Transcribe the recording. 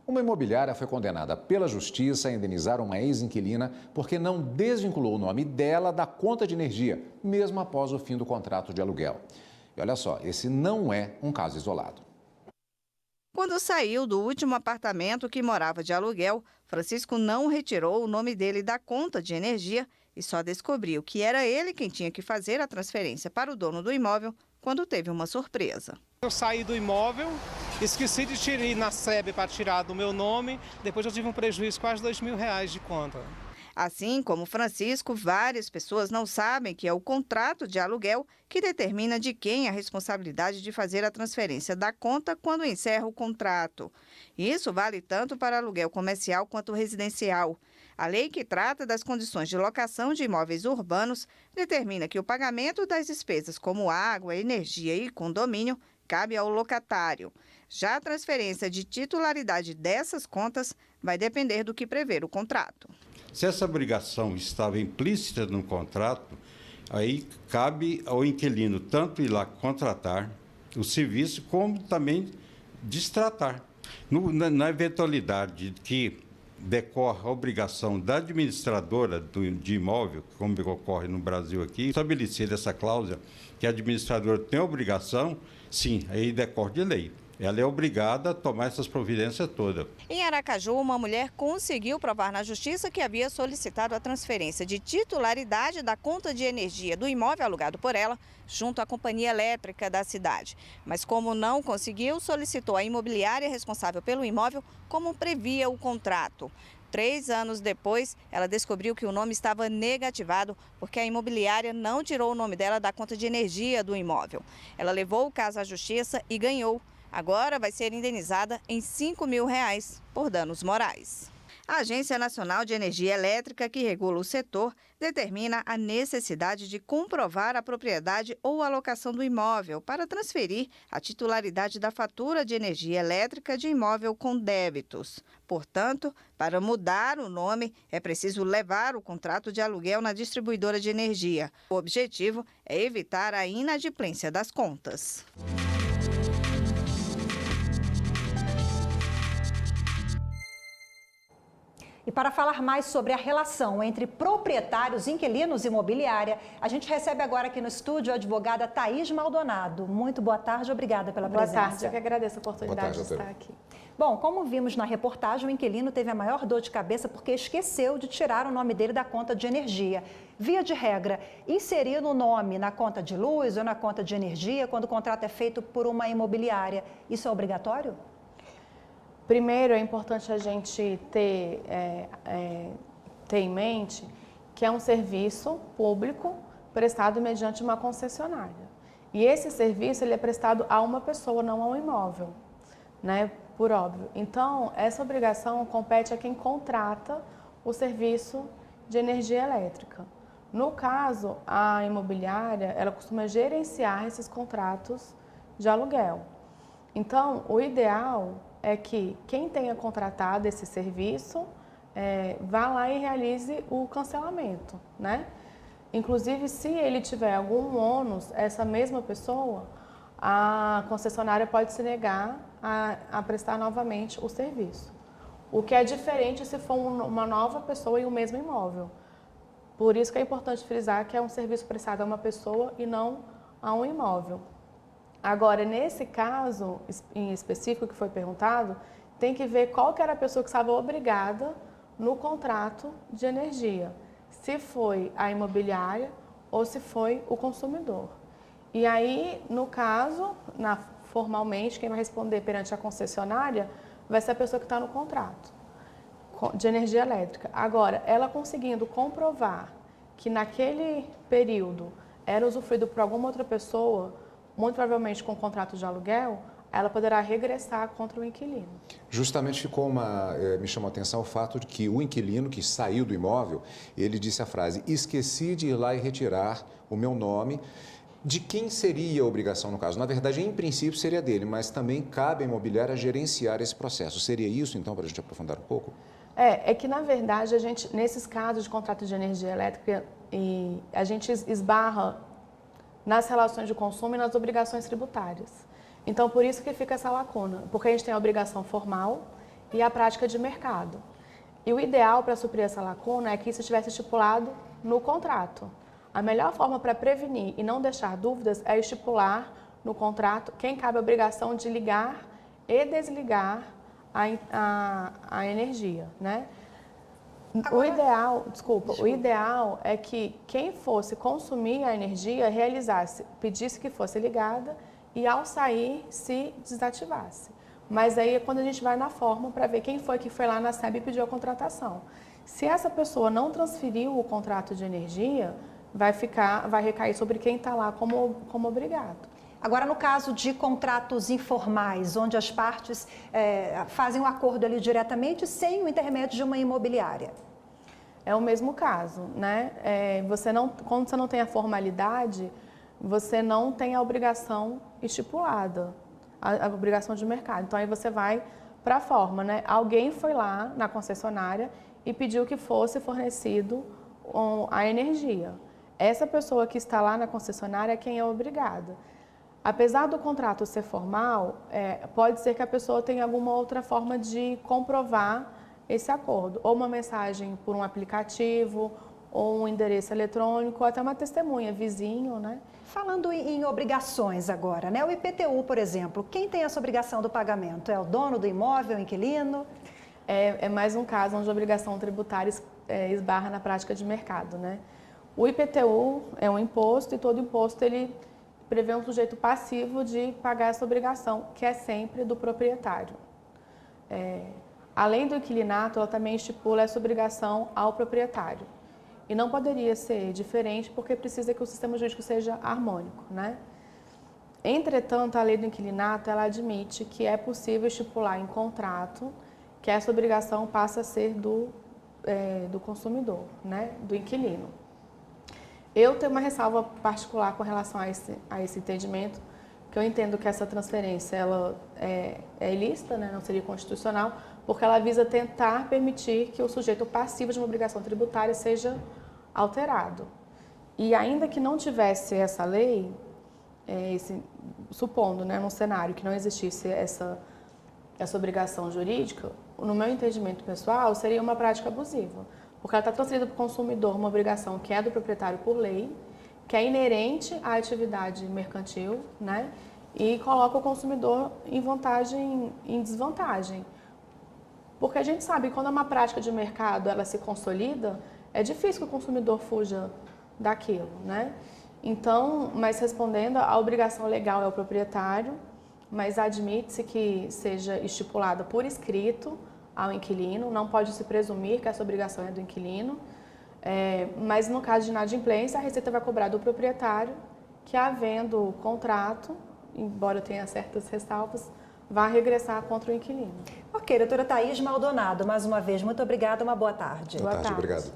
Uma imobiliária foi condenada pela justiça a indenizar uma ex-inquilina porque não desvinculou o nome dela da conta de energia, mesmo após o fim do contrato de aluguel. E olha só, esse não é um caso isolado. Quando saiu do último apartamento que morava de aluguel, Francisco não retirou o nome dele da conta de energia e só descobriu que era ele quem tinha que fazer a transferência para o dono do imóvel quando teve uma surpresa. Eu saí do imóvel, esqueci de tirar na SEB para tirar do meu nome, depois eu tive um prejuízo de quase R$ 2.000 de conta. Assim como Francisco, várias pessoas não sabem que é o contrato de aluguel que determina de quem é a responsabilidade de fazer a transferência da conta quando encerra o contrato. Isso vale tanto para aluguel comercial quanto residencial. A lei que trata das condições de locação de imóveis urbanos determina que o pagamento das despesas como água, energia e condomínio cabe ao locatário. Já a transferência de titularidade dessas contas vai depender do que prevê o contrato. Se essa obrigação estava implícita no contrato, aí cabe ao inquilino tanto ir lá contratar o serviço, como também destratar. Na eventualidade que decorre a obrigação da administradora de imóvel, como ocorre no Brasil aqui, estabelecer essa cláusula que a administradora tem a obrigação, sim, aí decorre de lei. Ela é obrigada a tomar essas providências todas. Em Aracaju, uma mulher conseguiu provar na justiça que havia solicitado a transferência de titularidade da conta de energia do imóvel alugado por ela, junto à companhia elétrica da cidade. Mas como não conseguiu, solicitou à imobiliária responsável pelo imóvel como previa o contrato. 3 anos depois, ela descobriu que o nome estava negativado porque a imobiliária não tirou o nome dela da conta de energia do imóvel. Ela levou o caso à justiça e ganhou. Agora vai ser indenizada em R$ 5.000 por danos morais. A Agência Nacional de Energia Elétrica, que regula o setor, determina a necessidade de comprovar a propriedade ou a locação do imóvel para transferir a titularidade da fatura de energia elétrica de imóvel com débitos. Portanto, para mudar o nome, é preciso levar o contrato de aluguel na distribuidora de energia. O objetivo é evitar a inadimplência das contas. E para falar mais sobre a relação entre proprietários, inquilinos e imobiliária, a gente recebe agora aqui no estúdio a advogada Thaís Maldonado. Muito boa tarde, obrigada pela presença. Boa tarde, eu que agradeço a oportunidade de estar aqui. Bom, como vimos na reportagem, o inquilino teve a maior dor de cabeça porque esqueceu de tirar o nome dele da conta de energia. Via de regra, inserir o nome na conta de luz ou na conta de energia quando o contrato é feito por uma imobiliária, isso é obrigatório? Primeiro, é importante a gente ter em mente que é um serviço público prestado mediante uma concessionária. E esse serviço ele é prestado a uma pessoa, não a um imóvel, né? Por óbvio. Então, essa obrigação compete a quem contrata o serviço de energia elétrica. No caso, a imobiliária, ela costuma gerenciar esses contratos de aluguel. Então, o ideal é que quem tenha contratado esse serviço vá lá e realize o cancelamento, né? Inclusive, se ele tiver algum ônus, essa mesma pessoa, a concessionária pode se negar a prestar novamente o serviço. O que é diferente se for uma nova pessoa e o mesmo imóvel. Por isso que é importante frisar que é um serviço prestado a uma pessoa e não a um imóvel. Agora, nesse caso em específico que foi perguntado, tem que ver qual que era a pessoa que estava obrigada no contrato de energia. Se foi a imobiliária ou se foi o consumidor. E aí, no caso, formalmente, quem vai responder perante a concessionária vai ser a pessoa que está no contrato de energia elétrica. Agora, ela conseguindo comprovar que naquele período era usufruído por alguma outra pessoa, muito provavelmente com contrato de aluguel, ela poderá regressar contra o inquilino. Justamente me chamou a atenção o fato de que o inquilino que saiu do imóvel, ele disse a frase: esqueci de ir lá e retirar o meu nome. De quem seria a obrigação no caso? Na verdade, em princípio, seria dele, mas também cabe à imobiliária gerenciar esse processo. Seria isso, então, para a gente aprofundar um pouco? É que, na verdade, nesses casos de contrato de energia elétrica, a gente esbarra nas relações de consumo e nas obrigações tributárias. Então, por isso que fica essa lacuna, porque a gente tem a obrigação formal e a prática de mercado. E o ideal para suprir essa lacuna é que isso estivesse estipulado no contrato. A melhor forma para prevenir e não deixar dúvidas é estipular no contrato quem cabe a obrigação de ligar e desligar a energia, né? O ideal é que quem fosse consumir a energia realizasse, pedisse que fosse ligada e ao sair se desativasse. Mas aí é quando a gente vai na forma para ver quem foi que foi lá na SEB e pediu a contratação. Se essa pessoa não transferiu o contrato de energia, vai recair sobre quem está lá como obrigado. Agora, no caso de contratos informais, onde as partes fazem um acordo ali diretamente sem o intermédio de uma imobiliária. É o mesmo caso, né? Quando você não tem a formalidade, você não tem a obrigação estipulada, a obrigação de mercado. Então, aí você vai para a forma, né? Alguém foi lá na concessionária e pediu que fosse fornecido a energia. Essa pessoa que está lá na concessionária é quem é obrigada. Apesar do contrato ser formal, pode ser que a pessoa tenha alguma outra forma de comprovar esse acordo, ou uma mensagem por um aplicativo, ou um endereço eletrônico, ou até uma testemunha, vizinho, né? Falando em obrigações agora, né? O IPTU, por exemplo, quem tem essa obrigação do pagamento? É o dono do imóvel, o inquilino? É mais um caso onde a obrigação tributária esbarra na prática de mercado, né? O IPTU é um imposto e todo imposto ele prevê um sujeito passivo de pagar essa obrigação, que é sempre do proprietário. Além do inquilinato, ela também estipula essa obrigação ao proprietário. E não poderia ser diferente porque precisa que o sistema jurídico seja harmônico, né? Entretanto, a lei do inquilinato, ela admite que é possível estipular em contrato que essa obrigação passa a ser do consumidor, né? Do inquilino. Eu tenho uma ressalva particular com relação a esse entendimento, que eu entendo que essa transferência ela é ilícita, né? Não seria constitucional, porque ela visa tentar permitir que o sujeito passivo de uma obrigação tributária seja alterado. E ainda que não tivesse essa lei, supondo, né, num cenário que não existisse essa obrigação jurídica, no meu entendimento pessoal, seria uma prática abusiva, porque ela está transferindo para o consumidor uma obrigação que é do proprietário por lei, que é inerente à atividade mercantil, né, e coloca o consumidor em desvantagem. Porque a gente sabe que quando uma prática de mercado ela se consolida, é difícil que o consumidor fuja daquilo, né? Então, mas respondendo, a obrigação legal é o proprietário, mas admite-se que seja estipulada por escrito ao inquilino, não pode se presumir que essa obrigação é do inquilino, mas no caso de inadimplência, a Receita vai cobrar do proprietário que, havendo contrato, embora tenha certas ressalvas, vai regressar contra o inquilino. Ok, doutora Thaís Maldonado, mais uma vez, muito obrigada, uma boa tarde. Boa tarde, obrigado.